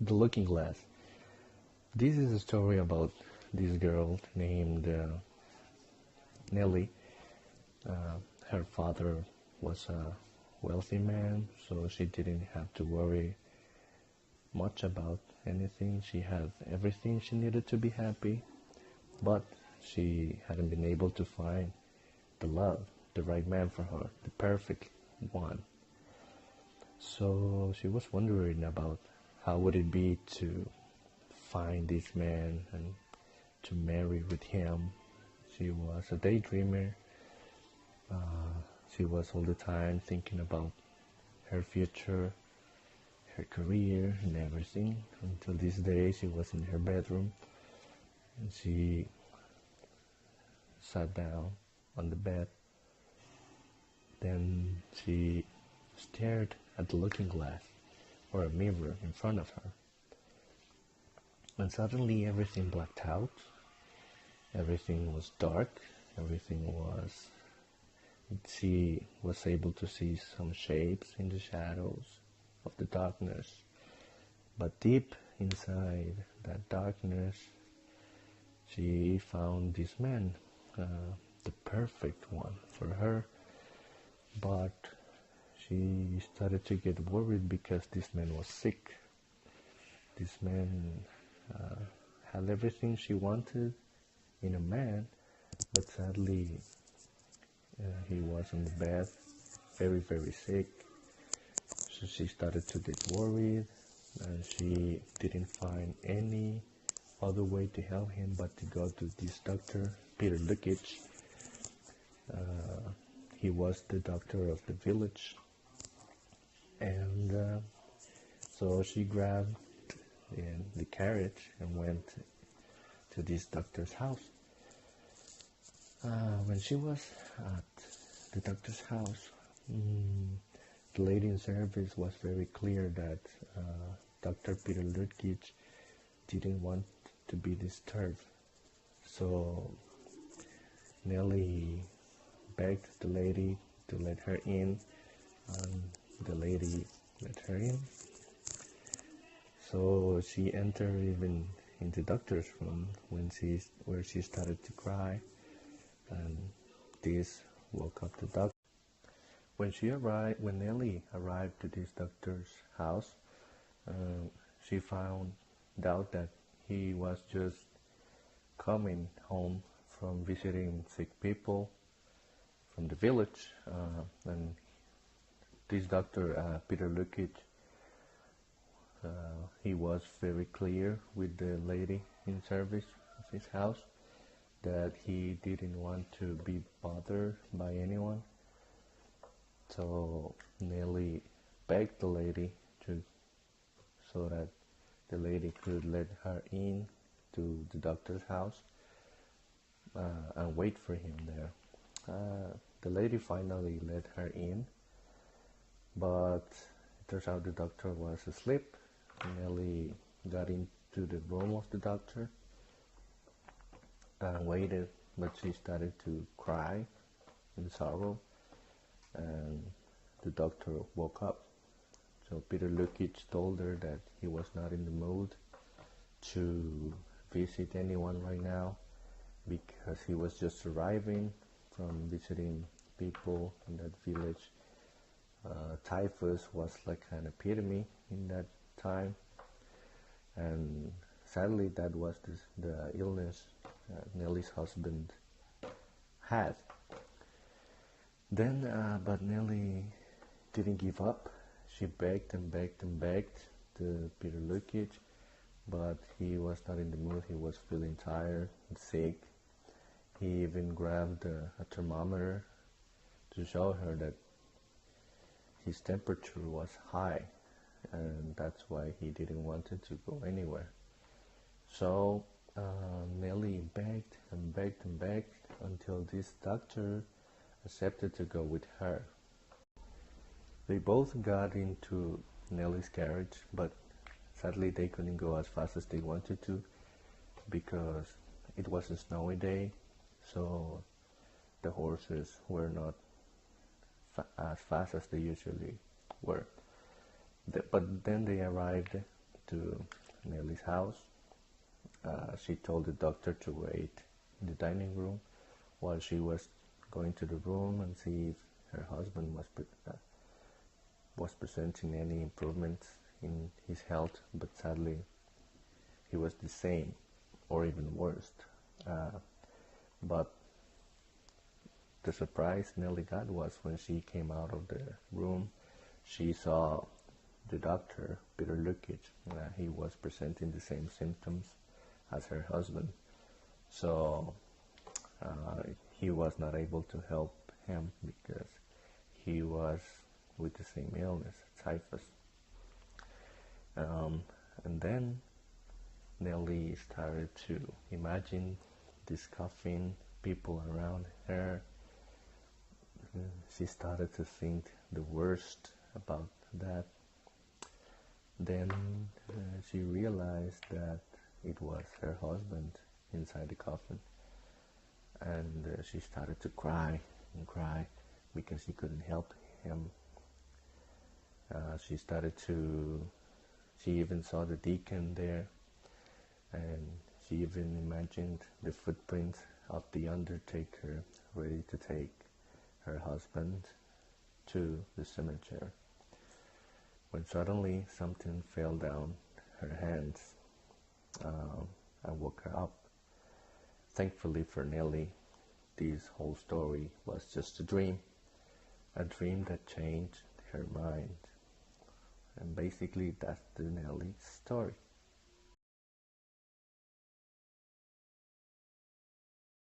The Looking Glass. This is a story about this girl named Nellie. Uh, Her father was a wealthy man, so she didn't have to worry much about anything. She had everything she needed to be happy, but she hadn't been able to find the love, the right man for her, the perfect one. So she was wondering about how would it be to find this man and to marry with him. She was a daydreamer. She was all the time thinking about her future, her career, and everything. Until this day, she was in her bedroom and she sat down on the bed. Then she stared at the looking glass or a mirror in front of her. And suddenly everything blacked out. Everything was dark. She was able to see some shapes in the shadows of the darkness. But deep inside that darkness, she found this man, the perfect one for her. But she started to get worried because this man was sick. This man had everything she wanted in a man, but sadly he was on the bed, very, very sick. So she started to get worried, and she didn't find any other way to help him but to go to this doctor, Peter Lukic. He was the doctor of the village, and so she grabbed the carriage and went to this doctor's house. When she was at the doctor's house, the lady in service was very clear that Dr. Peter Lukic didn't want to be disturbed. So Nellie begged the lady to let her in, and the lady let her in. So she entered even in the doctor's room where she started to cry, and this woke up the doctor. When Nellie arrived to this doctor's house, she found out that he was just coming home from visiting sick people from the village, and this doctor, Peter Lukic, he was very clear with the lady in service of his house that he didn't want to be bothered by anyone. So Nellie begged the lady so that the lady could let her in to the doctor's house and wait for him there. The lady finally let her in, but it turns out the doctor was asleep. Nellie got into the room of the doctor and waited, but she started to cry in sorrow, and the doctor woke up. So Peter Lukic told her that he was not in the mood to visit anyone right now because he was just arriving from visiting people in that village. Typhus was like an epidemic in that time, and sadly that was the illness Nellie's husband had. But Nellie didn't give up. She begged and begged and begged to Peter Lukic, but he was not in the mood. He was feeling tired and sick. He even grabbed a thermometer to show her that his temperature was high, and that's why he didn't want to go anywhere. So Nellie begged and begged and begged until this doctor accepted to go with her. They both got into Nellie's carriage, but sadly they couldn't go as fast as they wanted to because it was a snowy day, so the horses were not as fast as they usually were. But then they arrived to Nellie's house. She told the doctor to wait in the dining room while she was going to the room and see if her husband was presenting any improvements in his health, but sadly he was the same or even worse. But the surprise Nellie got was when she came out of the room, she saw the doctor, Peter Lukic. He was presenting the same symptoms as her husband. So he was not able to help him because he was with the same illness, typhus. And then Nellie started to imagine this coffin, people around her. She started to think the worst about that. Then she realized that it was her husband inside the coffin. And she started to cry and cry because she couldn't help him. She even saw the deacon there, and she even imagined the footprints of the undertaker ready to take her husband to the cemetery. When suddenly something fell down her hands and woke her up. Thankfully for Nellie, this whole story was just a dream that changed her mind. And basically that's the Nellie story.